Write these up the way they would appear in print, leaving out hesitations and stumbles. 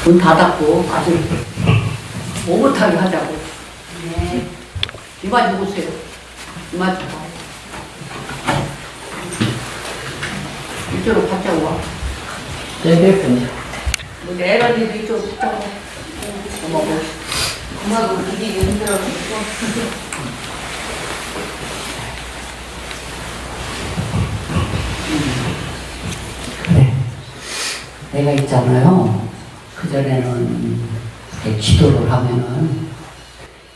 문 닫았고 아주 오붓하게 하자고. 네. 이만 누구세요? 이만 좀 봐. 이쪽으로 받자고 와. 네, 분이요. 우리 애라니도 이쪽으로 받자고. 어머, 뭐. 엄마도 길이 힘들어서. 그래. 내가 있잖아요. 그전에는 이렇게 기도를 하면은,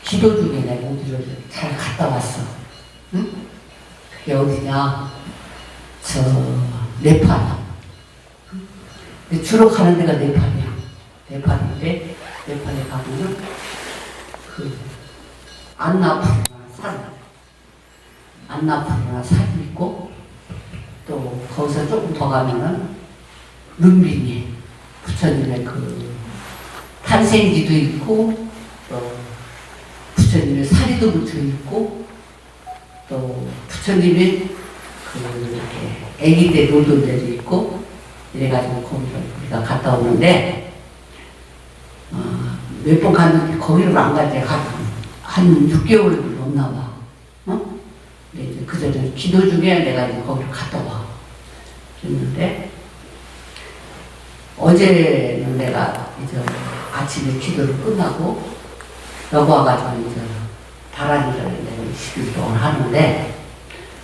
기도 중에 내가 어디를 잘 갔다 왔어. 응? 그게 어디냐? 저, 네팔. 근데 주로 가는 데가 네팔이야. 네팔인데, 네팔에 가면은, 그, 안나푸르나 산이 있고, 또 거기서 조금 더 가면은, 룸비니, 부처님의 그, 탄생기도 있고, 또, 부처님의 사리도 붙어 있고, 또, 부처님의 그, 이렇게, 애기 때 놀던 데도 있고, 이래가지고 거기로 우리가 갔다 오는데, 몇 번 갔는데 거기로 안 갈 때 한 6개월 넘나 봐. 어? 근데 이제 그 전에 기도 중에 내가 이제 거기로 갔다 와. 그랬는데, 어제는 내가 이제 아침에 기도를 끝나고, 여기 와가지고 이제 다란이를 내가 20일 동안 하는데,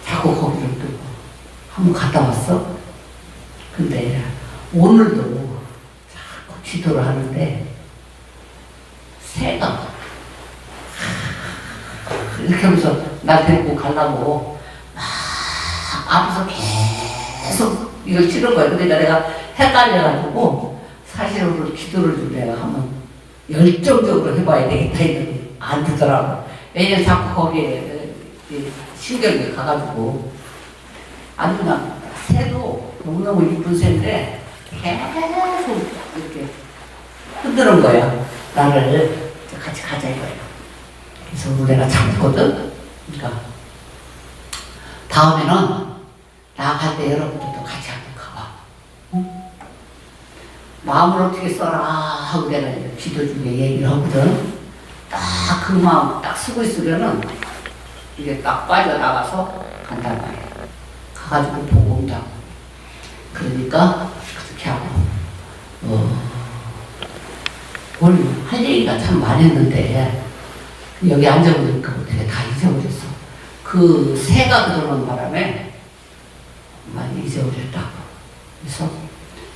자꾸 거기를 또 한번 갔다 왔어. 근데 오늘도 자꾸 기도를 하는데, 새가 이렇게 하면서 나 데리고 가려고 막 앞에서 계속 이걸 치는 거야. 근데 내가 헷갈려가지고 사실은 기도를 좀 내가 한번 열정적으로 해봐야 되겠다 했는데 안 되더라고. 왜냐면 자꾸 거기에 신경이 가가지고 아주 그냥 새도 너무너무 이쁜 새인데 계속 이렇게 흔드는 거야. 나를 같이 가자 이거야. 그래서 내가 참거든. 그러니까 다음에는 나갈 때 여러분들도 같이 한번 가봐. 응? 마음을 어떻게 써라 하고 내가 이제 기도 중에 얘기를 하거든. 딱 그 마음 딱 쓰고 있으면은 이게 딱 빠져나가서 간단 말이야. 가가지고 보고 온다고. 그러니까 그렇게 하고 오늘 할 얘기가 참 많았는데 여기 앉아보니까 어떻게 다 잊어버렸어. 그 새가 그러는 바람에 많이 잊어버렸다고. 그래서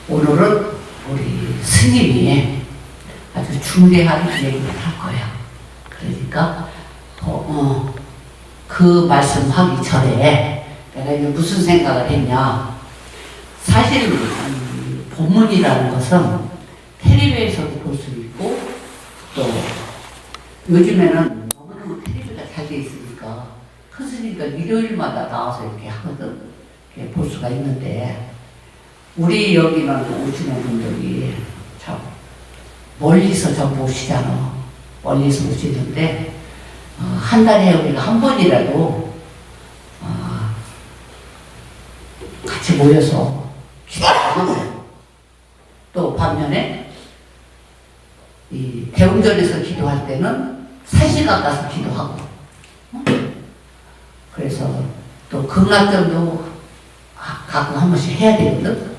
오늘은 우리 스님이 아주 중대한 얘기를 할 거야. 그러니까 그 말씀하기 전에 내가 이제 무슨 생각을 했냐. 사실 본문이라는 것은 텔레비에서도 볼 수 있고, 또 요즘에는 너무너무 텔레비가 잘 돼 있으니까 큰 스님과 일요일마다 나와서 이렇게 하거든. 이렇게 볼 수가 있는데, 우리 여기는 오시는 분들이 참 멀리서 전부 오시잖아. 멀리서 오시는데 한 달에 우리가 한 번이라도 같이 모여서 기도하고, 또 반면에 이 대웅전에서 기도할 때는 3시간 가서 기도하고, 그래서 또 극락전도 가끔 한 번씩 해야 되거든.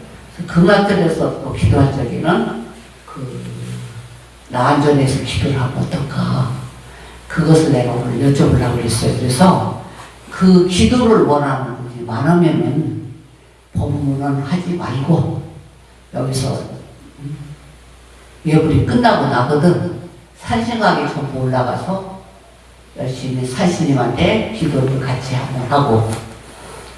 극락전에서 또 기도할 적에는 그 나안전에서 기도를 하면 어떨까, 그것을 내가 오늘 여쭤보려고 그랬어요. 그래서 그 기도를 원하는 분이 많으면은 법문은 하지 말고 여기서 예불이 끝나고 나거든. 산신각에 전부 올라가서 열심히 산신님한테 기도를 같이 한번 하고,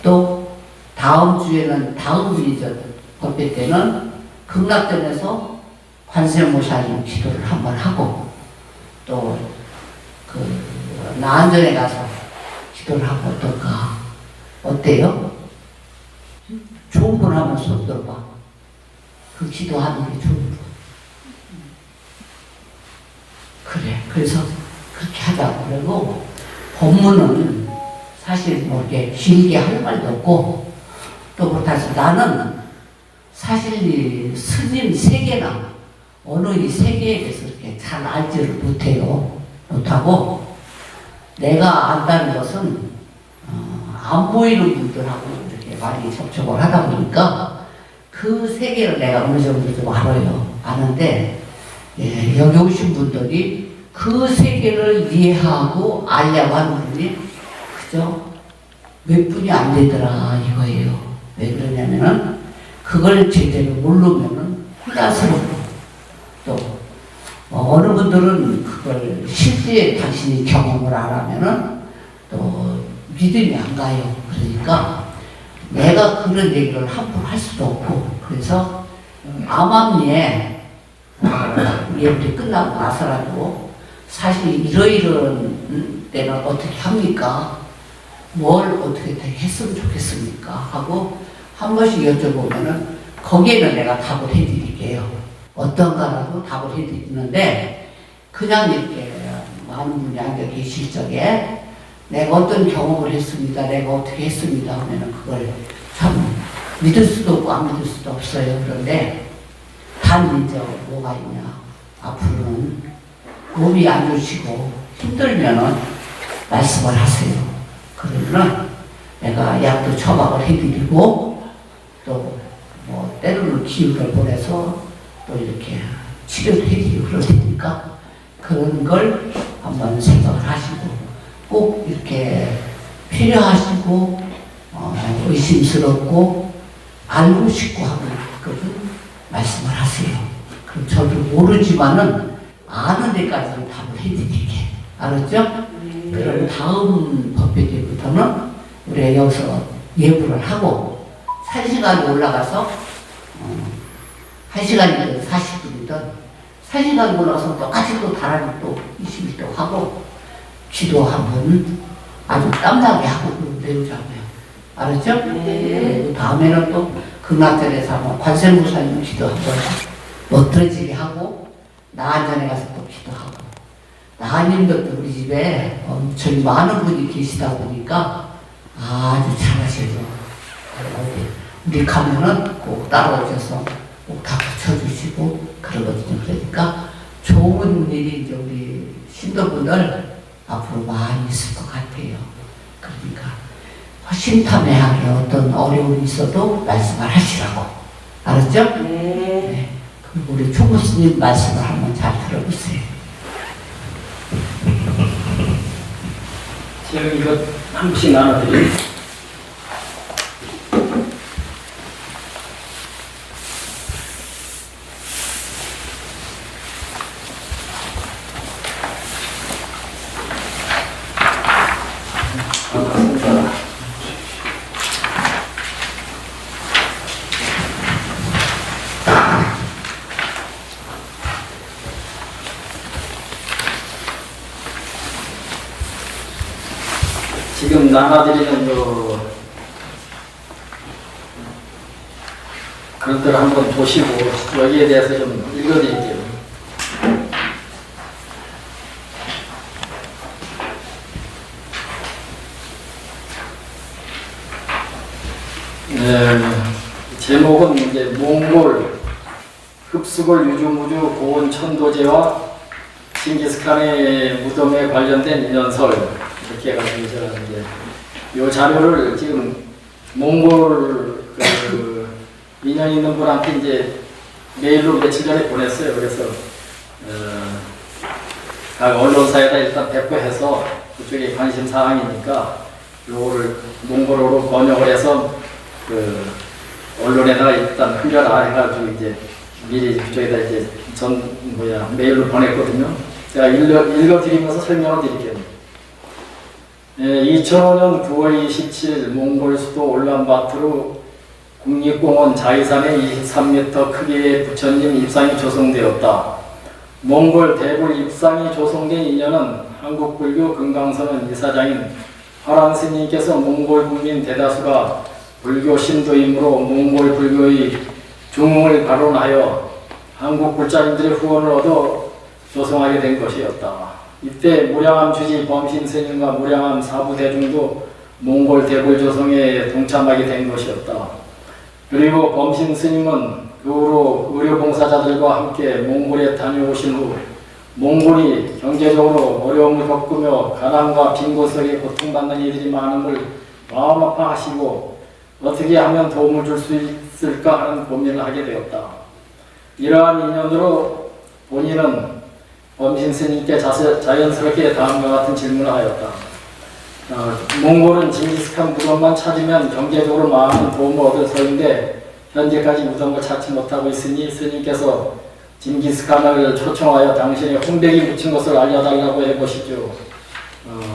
또 다음 주에는 다음 일이죠. 법회 때는 극락전에서 관세음보살님 기도를 한번 하고, 또 그 나안전에 가서 기도를 하면 어떨까? 어때요? 좋은 분 하면 손 들어봐. 그 기도하는 게 좋은 분. 그래. 그래서 그렇게 하자고. 그리고 법문은 사실 뭐 이렇게 길게 할 말도 없고, 또 그렇다고 해서 나는 사실 이 스님 세계나 어느 이 세계에 대해서 이렇게 잘 알지를 못하고 내가 안다는 것은 안 보이는 분들하고 이렇게 많이 접촉을 하다 보니까 그 세계를 내가 어느 정도 좀 알아요. 아는데 예, 여기 오신 분들이 그 세계를 이해하고 알려고 하는 분이 그저 몇 분이 안 되더라 이거예요. 왜 그러냐면은 그걸 제대로 모르면은 혼란스럽고 또 어느 분들은 그걸 실제 당신이 경험을 안 하면은 또 믿음이 안 가요. 그러니까 내가 그런 얘기를 함부로 할 수도 없고 그래서 암암리에 예불이 끝나고 나서라도 사실 이러이러한 때는 어떻게 합니까? 뭘 어떻게 했으면 좋겠습니까? 하고 한 번씩 여쭤보면은 거기에는 내가 답을 해드릴게요. 어떤가라도 답을 해드리는데 그냥 이렇게 많은 분이 앉아 계실 적에 내가 어떤 경험을 했습니다. 내가 어떻게 했습니다. 하면은 그걸 참 믿을 수도 없고 안 믿을 수도 없어요. 그런데 단 이제 뭐가 있냐. 앞으로는 몸이 안 좋으시고 힘들면은 말씀을 하세요. 그러면 내가 약도 처방을 해드리고 또 뭐 때로는 기운을 보내서 또 이렇게 치료도 해드리고 그럴 테니까 그런 걸 한번 생각을 하시고 꼭 이렇게 필요하시고 의심스럽고 알고 싶고 하는 것은 말씀을 하세요. 그럼 저도 모르지만은 아는 데까지는 답을 해드릴게. 알았죠? 그럼 다음 법회때부터는 우리 여기서 예불을 하고 1시간이 올라가서 1시간이든 40분이든 1시간이 올라가서 똑같이 또 다른 또 20일 하고 기도 한번 아주 땀나게 하고 내우자고요. 알았죠? 네. 다음에는 또 극락전에서 한번 관세음보살님 기도 한번 멋들어지게 하고 나한전에 가서 또 기도하고 나님도 우리 집에 엄청 많은 분이 계시다 보니까 아주 잘하셔요. 우리 가면은 꼭 따라오셔서 꼭 다 붙여주시고 그러거든요. 그러니까 좋은 일이 이제 우리 신도분들 앞으로 많이 있을 것 같아요. 그러니까 허심탄회하게 어떤 어려움이 있어도 말씀을 하시라고. 알았죠? 네. 그리고 우리 총무스님 말씀을 한번 잘 들어보세요. 지금 이거 한 분씩 나눠드릴게요. 지금 나눠드리는 그것들을 한번 보시고 여기에 대해서 좀 읽어드릴게요. 제목은 이제 몽골 흡수골 유주무주 고온 천도제와 징기스칸의 무덤에 관련된 인연설 이렇게 해가지고 제가 이제 이 자료를 지금 몽골 인연 있는 분한테 이제 메일로 며칠 전에 보냈어요. 그래서 각 언론사에다 일단 배포해서 그쪽에 관심 사항이니까 요거를 몽골어로 번역을 해서 언론에다가 일단 한겨라 이제 미리 그쪽에다 이제 메일로 보냈거든요. 제가 읽어드리면서 설명을 드릴게요. 2005년 9월 27일 몽골 수도 울란바토르 국립공원 자이산에 23m 크기의 부처님 입상이 조성되었다. 몽골 대불 입상이 조성된 인연은 한국불교 금강선언 이사장인 화랑 스님께서 몽골 국민 대다수가 불교 신도이므로 몽골 불교의 중흥을 발언하여 한국 불자님들의 후원을 얻어 조성하게 된 것이었다. 이때 무량암 주지 범신 스님과 무량암 사부 대중도 몽골 대불 조성에 동참하게 된 것이었다. 그리고 범신 스님은 그 후로 의료봉사자들과 함께 몽골에 다녀오신 후 몽골이 경제적으로 어려움을 겪으며 가난과 빈곤 속에 고통받는 이들이 많은 걸 마음 아파하시고 어떻게 하면 도움을 줄 수 있을까 하는 고민을 하게 되었다. 이러한 인연으로 본인은 범신 스님께 자연스럽게 다음과 같은 질문을 하였다. 몽골은 징기스칸 무덤만 찾으면 경제적으로 많은 도움을 얻을 터인데 현재까지 무덤을 찾지 못하고 있으니 스님께서 징기스칸을 초청하여 당신의 홍백이 묻힌 것을 알려달라고 해보시죠.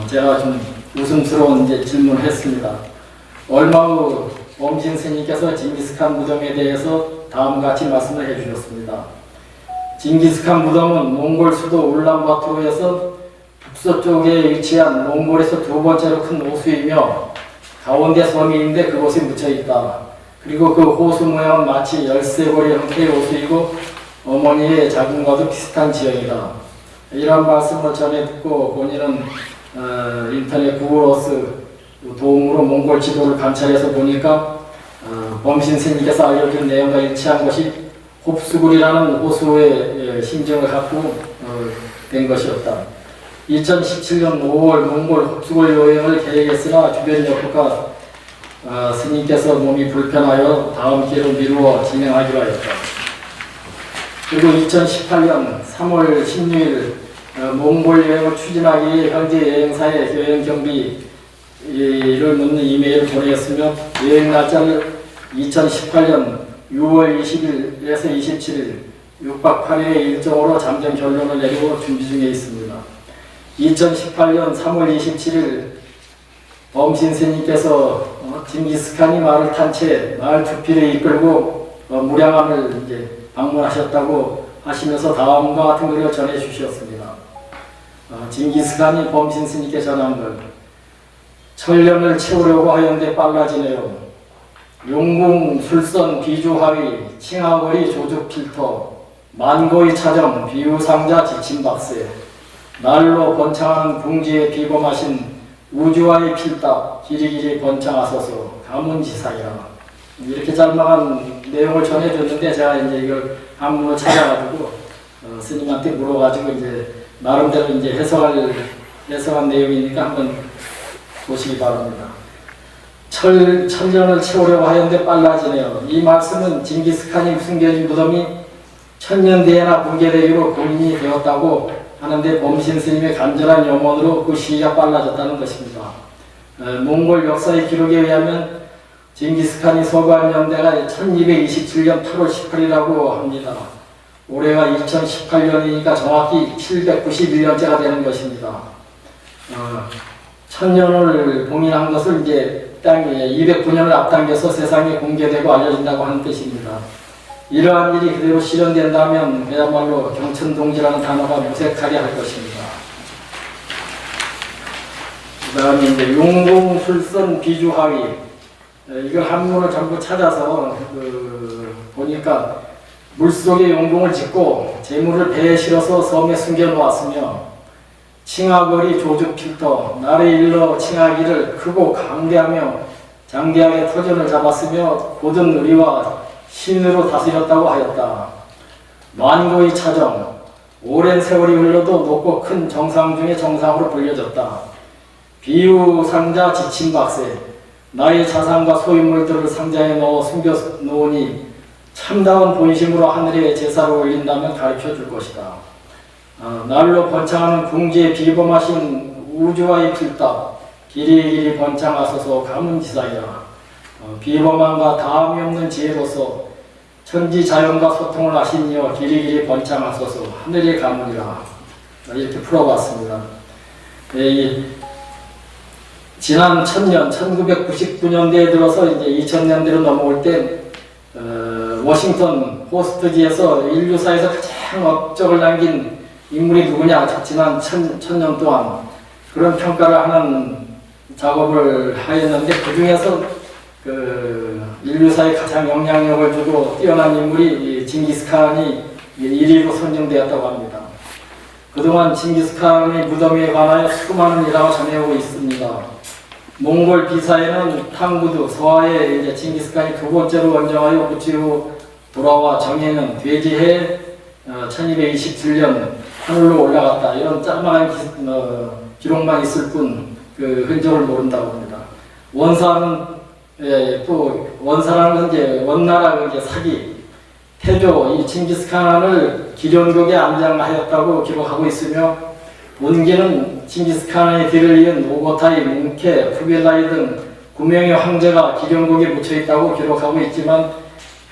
제가 좀 웃음스러운 질문을 했습니다. 얼마 후 범신 스님께서 징기스칸 무덤에 대해서 다음과 같이 말씀을 해주셨습니다. 징기스칸 무덤은 몽골 수도 울란바토르에서 북서쪽에 위치한 몽골에서 두 번째로 큰 호수이며 가운데 섬이 있는데 그곳에 묻혀 있다. 그리고 그 호수 모양은 마치 열쇠고리 형태의 호수이고 어머니의 자궁과도 비슷한 지형이다. 이런 말씀을 전해 듣고 본인은 인터넷 구글어스 도움으로 몽골 지도를 관찰해서 보니까 범신 스님께서 알려준 내용과 일치한 것이 홉수굴이라는 호수의 심정을 갖고 된 것이었다. 2017년 5월 몽골 홉수굴 여행을 계획했으나 주변 여파가 스님께서 몸이 불편하여 다음 기회로 미루어 진행하기로 하였다. 그리고 2018년 3월 16일 몽골 여행을 추진하기 위해 현재 여행사의 여행 경비를 묻는 이메일을 보내었으며 여행 날짜를 2018년 6월 20일에서 27일 6박 8일의 일정으로 잠정 결론을 내리고 준비 중에 있습니다. 2018년 3월 27일 범신 스님께서 징기스칸이 말을 탄 채 말 두 필을 이끌고 무량함을 이제 방문하셨다고 하시면서 다음과 같은 글을 전해 주셨습니다. 징기스칸이 범신 스님께 전한 걸 천년을 채우려고 하였는데 빨라지네요. 용궁 술선 비주하위 칭하거리 조죽 필터 만고의 차정 비유상자 지침박세 날로 번창하는 궁지에 비범하신 우주와의 필답 길이길이 번창하소서 가문지상이라. 이렇게 짤막한 내용을 전해줬는데 제가 이제 이걸 한문을 찾아가지고 스님한테 물어가지고 이제 나름대로 이제 해석한 내용이니까 한번 보시기 바랍니다. 천년을 채우려고 하였는데 빨라지네요. 이 말씀은 징기스칸이 숨겨진 무덤이 천년 뒤에나 붕괴되기로 공인이 되었다고 하는데 범신 스님의 간절한 염원으로 그 시기가 빨라졌다는 것입니다. 몽골 역사의 기록에 의하면 징기스칸이 서거한 연대가 1227년 8월 18일이라고 합니다. 올해가 2018년이니까 정확히 791년째가 되는 것입니다. 천년을 봉인한 것을 이제 땅에 209년을 앞당겨서 세상에 공개되고 알려진다고 하는 뜻입니다. 이러한 일이 그대로 실현된다면 그야말로 경천동지라는 단어가 무색하게 할 것입니다. 그 다음에 이제 용궁술선 비주하위 이걸 한문을 전부 찾아서 보니까 물속에 용궁을 짓고 재물을 배에 실어서 섬에 숨겨놓았으며 칭하거리 조죽 필터 날에 일러 칭하기를 크고 강대하며 장대하게 터전을 잡았으며 고든 의리와 신으로 다스렸다고 하였다. 만고의 차정 오랜 세월이 흘러도 높고 큰 정상 중에 정상으로 불려졌다. 비유상자 지침박세 나의 자산과 소유물들을 상자에 넣어 숨겨 놓으니 참다운 본심으로 하늘에 제사를 올린다면 가르쳐 줄 것이다. 날로 번창하는 궁지에 비범하신 우주와의 필답 길이 번창하소서 가문지사이라. 비범함과 다함이 없는 지혜로서 천지 자연과 소통을 하시니여 길이 번창하소서 하늘의 가문이라. 이렇게 풀어봤습니다. 지난 1000년 1999년대에 들어서 이제 2000년대로 넘어올 때 워싱턴 포스트지에서 인류사에서 가장 업적을 남긴 인물이 누구냐, 지난 1000년 동안 그런 평가를 하는 작업을 하였는데 그 중에서 인류사에 가장 영향력을 주고 뛰어난 인물이 징기스칸이 1위로 선정되었다고 합니다. 그동안 징기스칸의 무덤에 관하여 수많은 일화가 전해오고 있습니다. 몽골 비사에는 탕구두 서하에 이제 징기스칸이 두 번째로 원정하여 돌아와 정예는 돼지해 1227년 하늘로 올라갔다. 이런 짤막한 기록만 있을 뿐 그 흔적을 모른다고 합니다. 원사는 또 원사라는 건 이제 원나라 이제 사기 태조 이 징기스칸을 기련국에 암장하였다고 기록하고 있으며 원기는 징기스칸의 뒤를 이은 오고타이, 뭉케, 쿠빌라이 등 9명의 황제가 기련국에 묻혀 있다고 기록하고 있지만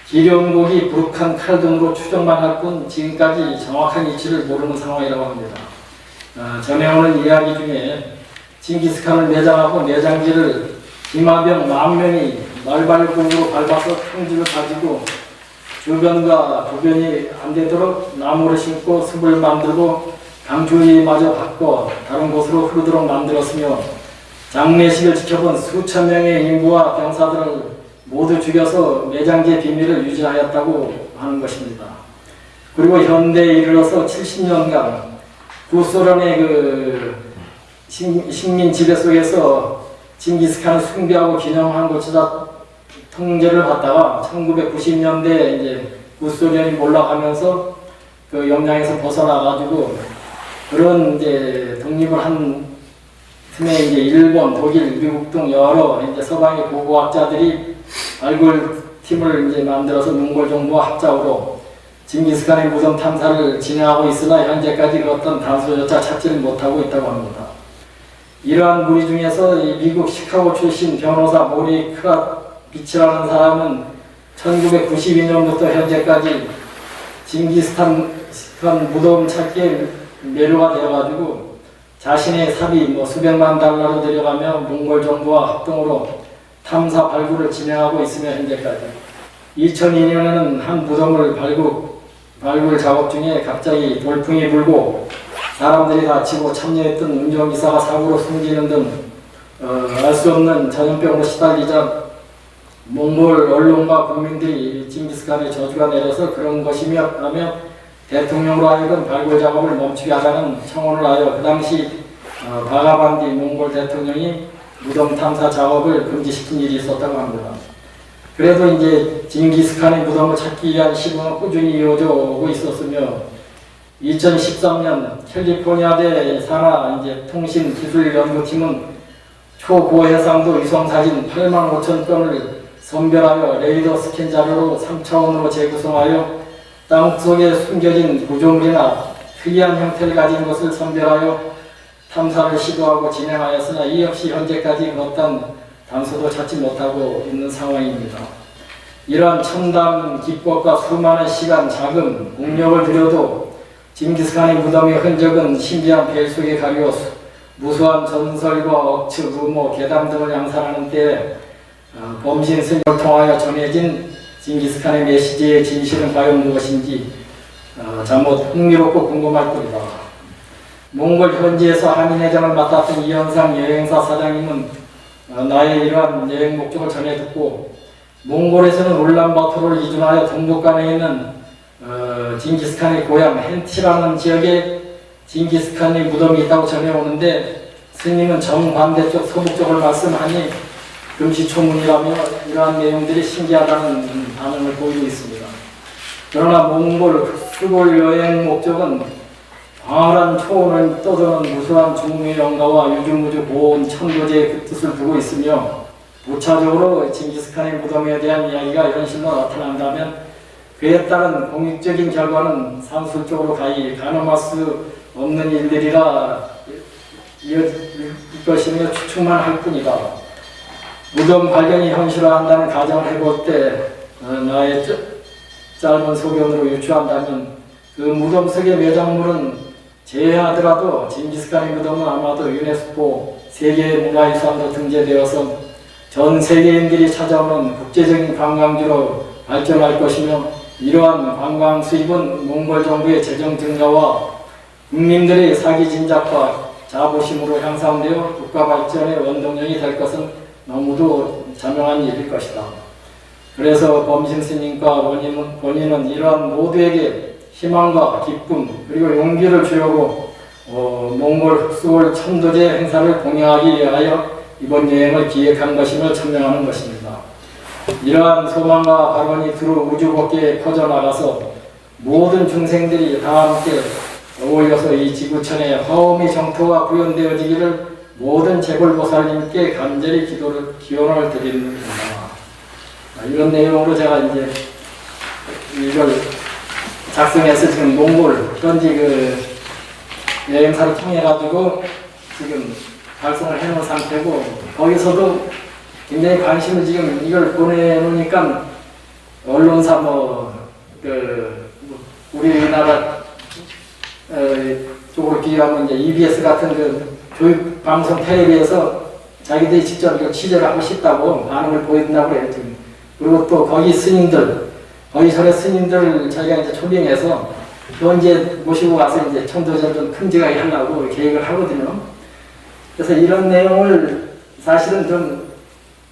기련국이 부룩한 칼 등으로 추정만 할 뿐 지금까지 정확한 위치를 모르는 상황이라고 합니다. 전에 오는 이야기 중에 징기스칸을 매장하고 매장지를 기마병 10,000명이 말발굽으로 밟아서 평지를 가지고 주변과 부변이 안 되도록 나무를 심고 습을 만들고 강주위마저 바꿔 다른 곳으로 흐르도록 만들었으며 장례식을 지켜본 수천 명의 인부와 병사들을 모두 죽여서 매장지의 비밀을 유지하였다고 하는 것입니다. 그리고 현대에 이르러서 70년간 구소련의 식민 지배 속에서 징기스칸을 숭배하고 기념한 곳이다 통제를 받다가 1990년대에 이제 구소련이 몰락하면서 그 영향에서 벗어나가지고 그런 이제 독립을 한 틈에 이제 일본, 독일, 미국 등 여러 이제 서방의 고고학자들이 발굴팀을 이제 만들어서 몽골 정부와 합작으로 징기스칸의 무덤 탐사를 진행하고 있으나 현재까지 그 어떤 단서조차 찾지를 못하고 있다고 합니다. 이러한 무리 중에서 미국 시카고 출신 변호사 모리 크라비치라는 사람은 1992년부터 현재까지 징기스칸 무덤 찾기에 매료가 되어가지고 자신의 사비 수백만 달러로 들여가며 몽골 정부와 합동으로 탐사 발굴을 진행하고 있으며 현재까지 2002년에는 한 무덤을 발굴 작업 중에 갑자기 돌풍이 불고 사람들이 다치고 참여했던 운전기사가 사고로 숨지는 등 알 수 없는 전염병으로 시달리자 몽골 언론과 국민들이 징기스칸의 저주가 내려서 그런 것이며 하며 대통령으로 하여금 발굴 작업을 멈추게 하자는 청원을 하여 그 당시 바가반디 몽골 대통령이 무덤 탐사 작업을 금지시킨 일이 있었다고 합니다. 그래도 이제 징기스칸의 무덤을 찾기 위한 시도는 꾸준히 이어져 오고 있었으며 2013년 캘리포니아대 산하 이제 통신기술연구팀은 초고해상도 위성사진 85,000건을 선별하여 레이더 스캔 자료로 3차원으로 재구성하여 땅속에 숨겨진 구조물이나 특이한 형태를 가진 것을 선별하여 탐사를 시도하고 진행하였으나 이 역시 현재까지 어떤 단서도 찾지 못하고 있는 상황입니다. 이러한 첨단 기법과 수많은 시간, 자금, 공력을 들여도 징기스칸의 무덤의 흔적은 신비한 벨 속에 가려 무수한 전설과 억측, 루머, 괴담 등을 양산하는 때에 범신 스님을 통하여 전해진 징기스칸의 메시지의 진실은 과연 무엇인지 잠못 흥미롭고 궁금할 뿐이다. 몽골 현지에서 한인회장을 맡았던 이현상 여행사 사장님은 나의 이러한 여행 목적을 전해 듣고 몽골에서는 울란바토르를 이준하여 동북간에 있는 징기스칸의 고향 헨티라는 지역에 징기스칸의 무덤이 있다고 전해오는데 스님은 정반대쪽 서북쪽을 말씀하니 금시초문이라며 이러한 내용들이 신기하다는 반응을 보이고 있습니다. 그러나 몽골 수골 여행 목적은 광활한 초원을 떠도는 무수한 중무의 영가와 유주무주 고온 천도제의 그 뜻을 두고 있으며 부차적으로 징기스칸의 무덤에 대한 이야기가 현실로 나타난다면 그에 따른 공익적인 결과는 산술적으로 가늠할 수 없는 일들이라 이어질 것이며 추측만 할 뿐이다. 무덤 발견이 현실화한다는 가정을 해볼 때 나의 짧은 소견으로 유추한다면 그 무덤 속의 매장물은 제외하더라도 징기스칸의 무덤은 아마도 유네스코 세계문화유산으로 등재되어서 전 세계인들이 찾아오는 국제적인 관광지로 발전할 것이며 이러한 관광 수입은 몽골 정부의 재정 증가와 국민들의 사기 진작과 자부심으로 향상되어 국가 발전의 원동력이 될 것은 너무도 자명한 일일 것이다. 그래서 범신 스님과 본인은 이러한 모두에게 희망과 기쁨 그리고 용기를 주려고 몽골 흑수골 천도제 행사를 공양하기 위하여 이번 여행을 기획한 것임을 천명하는 것입니다. 이러한 소망과 발언이 두루 우주 밖에 퍼져나가서 모든 중생들이 다 함께 어울려서 이 지구촌의 화엄이 정토가 구현되어지기를 모든 재벌보살님께 간절히 기원을 드립니다. 이런 내용으로 제가 이제 이걸 작성해서 지금 몽골 현지 그 여행사를 통해 가지고 지금 발송을 해놓은 상태고, 거기서도 굉장히 관심을 지금 이걸 보내놓으니까 언론사 우리나라 쪽으로 비교하면 이제 EBS 같은 그 교육방송 텔레비에서 자기들이 직접 이거 취재를 하고 싶다고 반응을 보인다고 해요 지금. 그리고 또 거기 스님들, 거기 절의 스님들 저희가 이제 초빙해서 현재 모시고 와서 이제 천도전 좀 큼직하게 하려고 계획을 하거든요. 그래서 이런 내용을 사실은 좀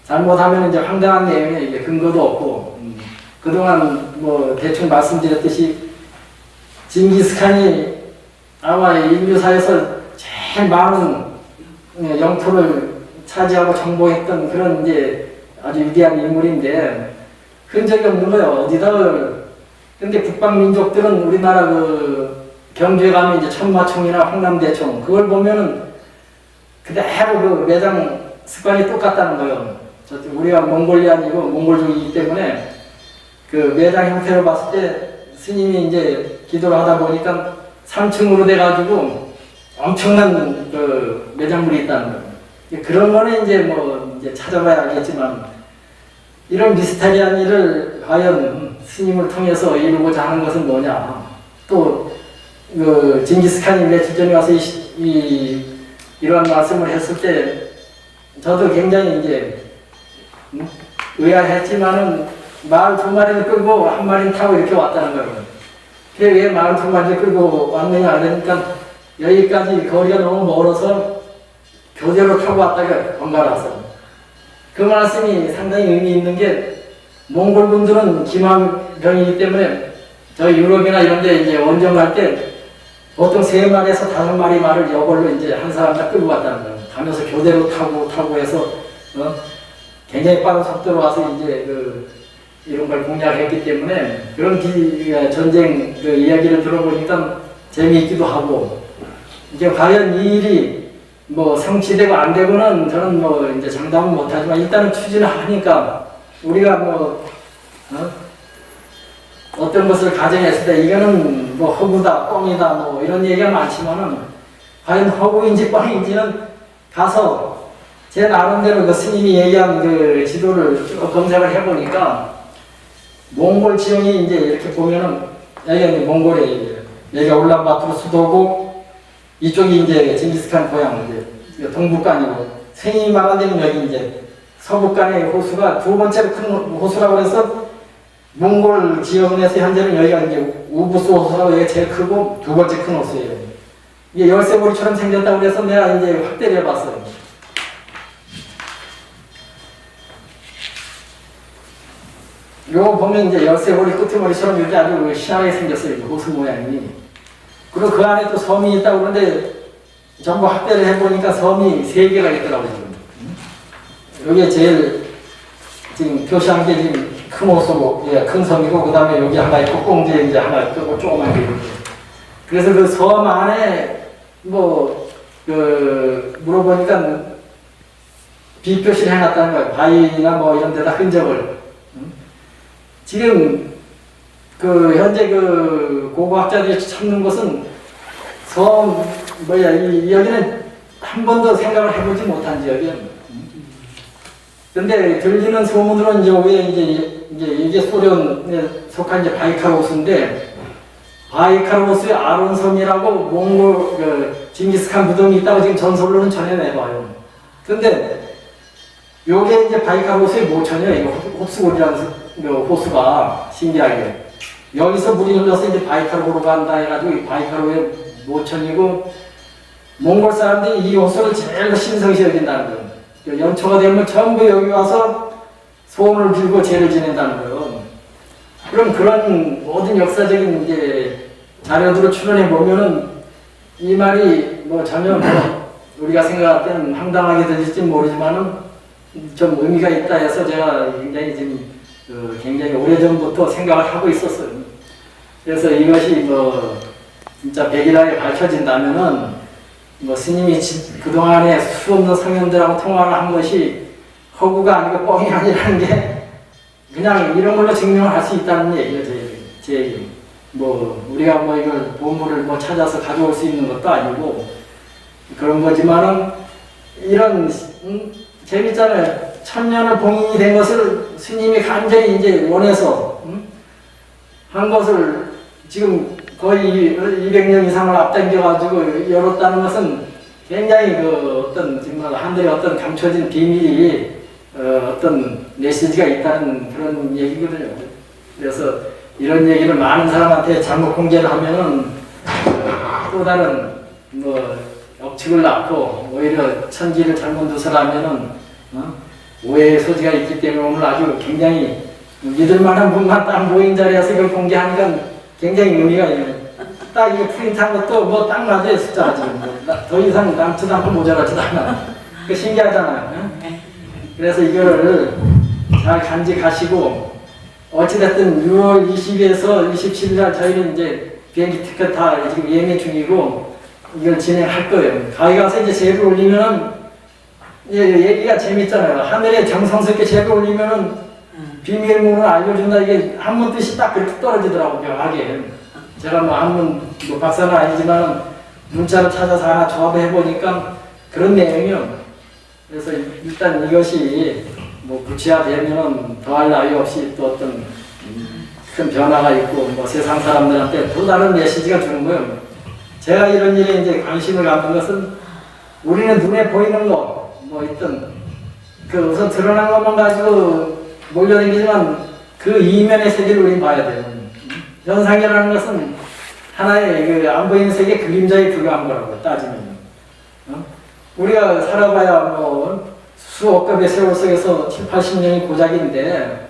잘못하면 이제 황당한 내용에 이게 근거도 없고, 그동안 뭐 대충 말씀드렸듯이 징기스칸이 아마 인류사에서 제일 많은 영토를 차지하고 정복했던 그런 이제 아주 위대한 인물인데 흔적이 없는 거예요. 어디다. 근데 북방민족들은 우리나라 그 경주에 가면 이제 천마총이나 황남대총 그걸 보면은 그대로 그 매장 습관이 똑같다는 거예요. 우리가 몽골리안이고 몽골족이기 때문에 그 매장 형태로 봤을 때 스님이 이제 기도를 하다 보니까 3층으로 돼가지고 엄청난 그 매장물이 있다는 거예요. 그런 거는 이제 뭐 이제 찾아봐야 알겠지만 이런 미스테리한 일을 과연 스님을 통해서 이루고자 하는 것은 뭐냐. 또 그 징기스칸이 며칠 전에 와서 이러한 말씀을 했을 때 저도 굉장히 이제 의아했지만은 말 2마리를 끌고 1마리는 타고 이렇게 왔다는 거예요. 왜 말 2마리를 끌고 왔느냐 그러니까 여기까지 거리가 너무 멀어서 교대로 타고 왔다가 번갈아서. 그 말씀이 상당히 의미 있는 게 몽골 분들은 기만병이기 때문에 저희 유럽이나 이런 데 이제 원정 갈 때 보통 3마리에서 5마리 말을 이걸로 이제 한 사람 다 끌고 갔다는 거예요. 가면서 교대로 타고 해서 굉장히 빠른 속도로 와서 이제 이런 걸 공략했기 때문에 그런 전쟁 그 이야기를 들어보니까 재미있기도 하고, 이제 과연 이 일이 뭐 성취되고 안 되고는 저는 뭐 이제 장담은 못하지만 일단은 추진을 하니까 우리가 어떤 것을 가정했을 때 이거는 뭐 허구다, 뻥이다, 뭐 이런 얘기가 많지만은 과연 허구인지 뻥인지는 가서 제 나름대로 그 스님이 얘기한 그 지도를 쭉 검색을 해보니까 몽골 지형이 이제 이렇게 보면은 여기가 이제 몽골의 여기가 울란바토르 수도고 이쪽이 이제 징기스칸 고향 이제 동북간이고 스님이 말한 데는 여기 이제 서북간의 호수가 두 번째로 큰 호수라고 해서 몽골 지역에서 현재는 여기가 이제 우부스 호수라고 여기가 제일 크고 두 번째 큰 호수예요. 이게 열쇠고리처럼 생겼다고 해서 내가 이제 확대를 해봤어요. 요거 보면 이제 열쇠고리 끄트머리처럼 이렇게 아주 희한하게 생겼어요. 호수 모양이. 그리고 그 안에 또 섬이 있다고 그러는데 전부 확대를 해보니까 섬이 3개가 있더라고요. 지금. 여기에 제일 지금 표시한 게 지금 큰 호수고, 큰 섬이고, 그 다음에 여기 하나 있고, 꽁지에 이제 하나 있고, 조그만 게 있고. 그래서 그 섬 안에 물어보니까 비표시를 해놨다는 거예요. 바위나 뭐 이런 데다 흔적을. 지금 현재 고고학자들이 찾는 것은 여기는 한 번도 생각을 해보지 못한 지역이에요. 근데 들리는 소문으로는 이제 이게 소련에 속한 이제 바이칼 호수인데, 바이칼 호수의 아론섬이라고 몽골 징기스칸 무덤이 있다고 지금 전설로는 전해내봐요. 근데 요게 이제 바이칼 호수의 모천이에요. 이거 홉스골이라는 호수가 신기하게 여기서 물이 흘러서 이제 바이칼호로 간다 해가지고 이 바이칼호의 모천이고, 몽골 사람들이 이 호수를 제일 신성시 여긴다는 거예요. 연초가 되면 전부 여기 와서 소원을 빌고 제를 지낸다는 거예요. 그럼 그런 모든 역사적인 이제 자료들을 추론해 보면은 이 말이 뭐 전혀 우리가 생각할 때는 황당하게 들릴지 모르지만은 좀 의미가 있다 해서 제가 굉장히 지금 굉장히 오래전부터 생각을 하고 있었어요. 그래서 이것이 뭐 진짜 백일하게 밝혀진다면은 뭐 스님이 그동안에 수없는 성현들하고 통화를 한 것이 허구가 아니고 뻥이 아니라는 게 그냥 이런 걸로 증명을 할 수 있다는 얘기예요. 제 얘기. 뭐 우리가 뭐 이걸 보물을 뭐 찾아서 가져올 수 있는 것도 아니고 그런 거지만은 이런 재밌잖아요. 천년을 봉인이 된 것을 스님이 간절히 이제 원해서 한 것을 지금 거의 200년 이상을 앞당겨가지고 열었다는 것은 굉장히 그 어떤 정말 하늘의 어떤 감춰진 비밀이 어떤 메시지가 있다는 그런 얘기거든요. 그래서 이런 얘기를 많은 사람한테 잘못 공개를 하면은 또 다른 뭐 억측을 낳고 오히려 천지를 잘못 누설하면은 오해의 소지가 있기 때문에 오늘 아주 굉장히 믿을 만한 분만 딱 모인 자리에서 이걸 공개하니까 굉장히 의미가 있네요. 딱 이게 프린트한 것도 뭐 딱 맞아요, 숫자가 지금. 더 이상 남지도 않고 모자라지도 않아. 그 신기하잖아요. 그래서 이거를 잘 간직하시고 어찌됐든 6월 20일에서 27일 날 저희는 이제 비행기 티켓 다 지금 예매 중이고 이걸 진행할 거예요. 가위 가서 이제 제를 올리면은 얘기가 재밌잖아요. 하늘에 정성스럽게 제를 올리면은 비밀문을 알려준다. 이게 한문 뜻이 딱 그렇게 떨어지더라고요. 묘하게. 제가 뭐 한문 뭐 박사는 아니지만 문자를 찾아서 하나 조합해 보니까 그런 내용이요. 그래서 일단 이것이 뭐 구체화되면은 더할 나위 없이 또 어떤 큰 변화가 있고 뭐 세상 사람들한테 또 다른 메시지가 주는 거예요. 제가 이런 일에 이제 관심을 갖는 것은 우리는 눈에 보이는 거, 뭐 있던 그 우선 드러난 것만 가지고 몰려다니지만 그 이면의 세계를 우리는 봐야 돼요. 현상이라는 것은 하나의 그 안 보이는 세계 그림자에 불과한 거라고 따지면. 우리가 살아봐야 뭐 수억 급의 세월 속에서 7, 80년이 고작인데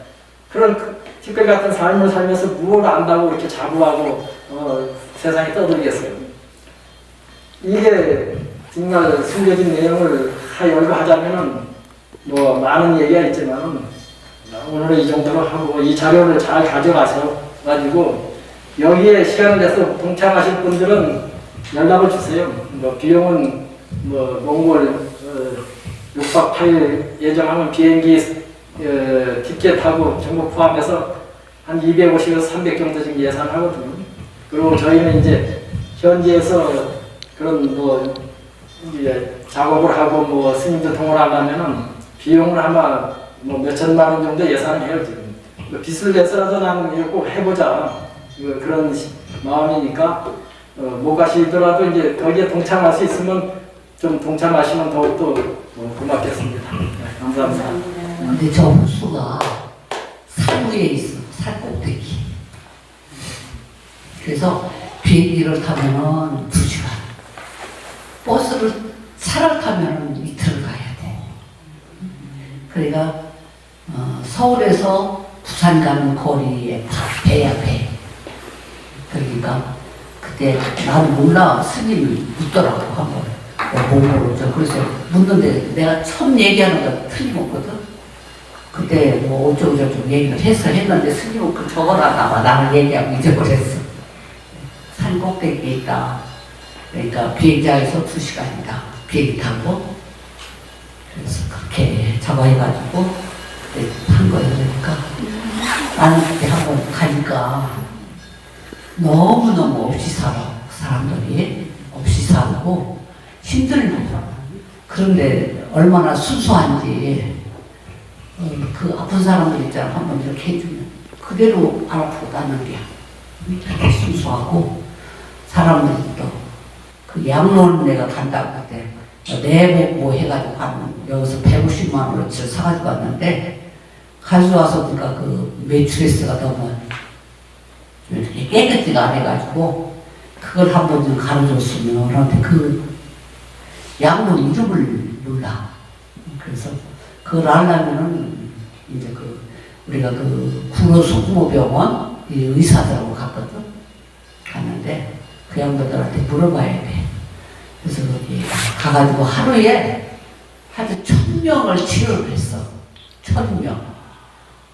그런 티끌 같은 삶을 살면서 무엇을 안다고 이렇게 자부하고 세상에 떠들겠어요. 이게 정말 숨겨진 내용을 다 열거하자면은 뭐 많은 얘기가 있지만은 오늘은 이 정도로 하고 이 자료를 잘 가져가서 가지고 여기에 시간을 내서 동참하실 분들은 연락을 주세요. 뭐 비용은 뭐 몽골 6박 8일 예정하면 비행기 티켓하고 전부 포함해서 한 250에서 300 정도 지금 예산하거든요. 그리고 저희는 이제 현지에서 그런 뭐 이제 작업을 하고 뭐 스님들 통화하려면은 비용을 아마 뭐 몇천만 원 정도 예산을 해요 지금. 빚을 내서라도 나는 이거 꼭 해보자 그런 마음이니까 못 가시더라도 이제 거기에 동참할 수 있으면 좀 동참하시면 더욱더 고맙겠습니다. 네, 감사합니다. 근데 저 호수가 산 위에 있어, 산 꼭대기. 그래서 비행기를 타면은 2시간, 버스를 차를 타면은 이틀을 가야 돼. 그러니까 서울에서 부산 가는 거리에 배야 배. 그러니까 그때 나는 몰라 스님이 묻더라고 한번. 뭐 모르죠. 그래서 묻는데 내가 처음 얘기하는 거 틀림없거든. 그때 뭐 어쩌고저쩌고 얘기를 했는데 스님은 그 적어라 나와 나는 얘기하고 잊어버렸어. 산 꼭대기에 있다. 그러니까 비행장에서 2시간이다. 비행기 타고. 그래서 그렇게 적어해가지고 한 거예요. 그러니까 나는 그때 한번 가니까 너무너무 없이 살아. 사람들이 없이 살고 힘들고. 그런데 얼마나 순수한지 그 아픈 사람들 있잖아. 한번 이렇게 해주면 그대로 안 아프고 나는 게 그렇게 순수하고 사람들이 또 그 양로원 내가 간다고 그때 내복 뭐 해가지고 가는 여기서 150만 원어치를 사가지고 왔는데 가져와서 그러니까 그 매출에스가 너무 이렇게 깨끗이가 안 해가지고 그걸 한번 좀 가르쳐줬으면 그런데 그 양로원 이름을 몰라. 그래서 그걸 알려면은 이제 그 우리가 그 구로소구모병원 의사들하고 갔거든. 갔는데 그 양반들한테 물어봐야 돼. 그래서 거기 가가지고 하여튼 1000명을 치료를 했어. 1000명.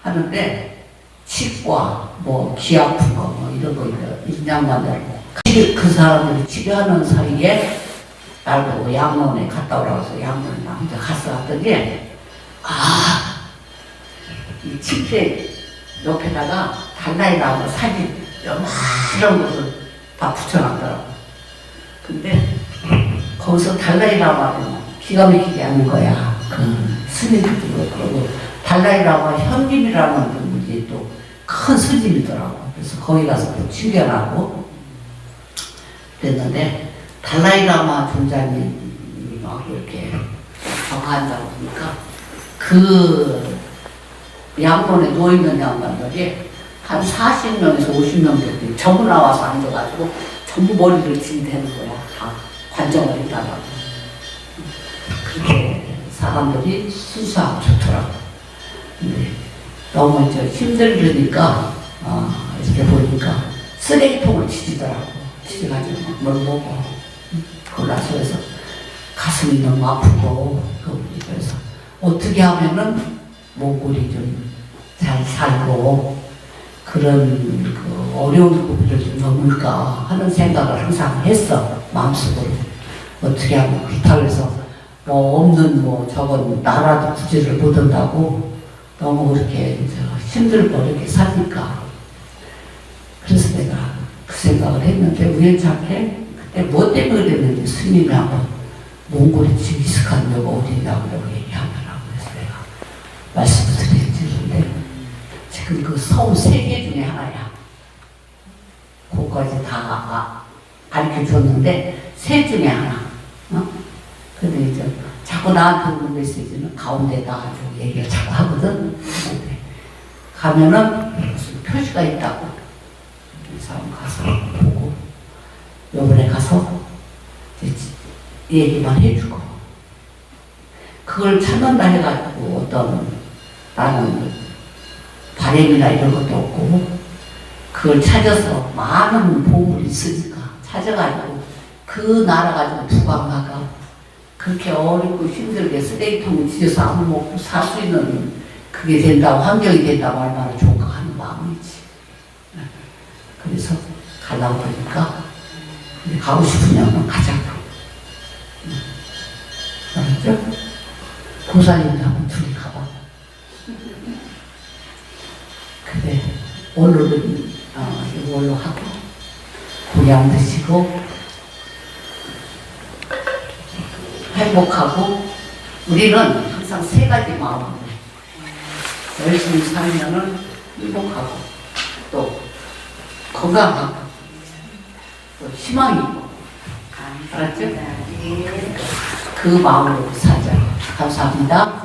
하는데, 치과, 뭐, 귀 아픈 거, 뭐, 이런 거, 인양반들. 그 사람들이 치료하는 사이에, 나도 양론에 갔다 오라고 해서 양론에 나 혼자 갔어 왔더니, 이 침대 옆에다가 달라이라마 사진, 이런 것을 다 붙여놨더라고. 근데, 거기서 달라이라마를 기가 막히게 하는 거야. 그 스님들도 그러고, 달라이라마 현님이라는 분이 또 큰 스님이더라고. 그래서 거기 가서 또 충견하고 그랬는데, 달라이라마 존자님이 막 이렇게 정한다고 보니까, 그 양론에 누워있는 양반들이 한 40명에서 50명 전부 나와서 앉아가지고 전부 머리를 들이대는 거야. 다 관정을 해달라고. 그렇게 사람들이 순수하고 좋더라고. 근데 너무 이제 힘들으니까 이렇게 보니까 쓰레기통을 치지더라고. 치지가지고 뭘 먹어. 골라서 해서 가슴이 너무 아프고 그래서 어떻게 하면은 몽골이 좀 잘 살고 그런 그 어려운 부분을 좀 넘을까 하는 생각을 항상 했어. 마음속으로 어떻게 하면 그렇다고 해서 뭐 없는 뭐 저건 나라도 구제를 못한다고 너무 그렇게 힘들고 이렇게 사니까. 그래서 내가 그 생각을 했는데 우연찮게 그때 뭐 때문에 그랬는지 스님하고 몽골에 지금 이슥한 여가 어디 있냐고 얘기하더라고. 그래서 내가 말씀을 드렸는데 지금 그 서울 3개 중에 하나야. 그거까지 다 가르쳐 줬는데 셋 중에 하나. 근데 이제 자꾸 나한테 오는 메시지는 가운데다 가지고 얘기를 자꾸 하거든. 가면은 무슨 표시가 있다고. 이 사람 가서 보고 요번에 가서 얘기만 해주고 그걸 찾는다 해가지고 어떤 나는 바램이나 이런 것도 없고 그걸 찾아서 많은 보물이 있으니까 찾아가지고 그 나라 가지고 부강하가 그렇게 어렵고 힘들게 쓰레기통을 뒤져서 아무 먹고 살 수 있는 그게 된다고 환경이 된다고 얼마나 좋을까 하는 마음이지. 그래서 가려고 그러니까 가고 싶으면 가자고. 알았죠? 보살님도 한번 둘이 가봐. 그래, 오늘은 이걸로 하고 고향 드시고 행복하고 우리는 항상 3가지 마음으로 열심히 살면은 행복하고 또 건강하고 또 희망이 있고. 알았죠? 그 마음으로 살자. 감사합니다.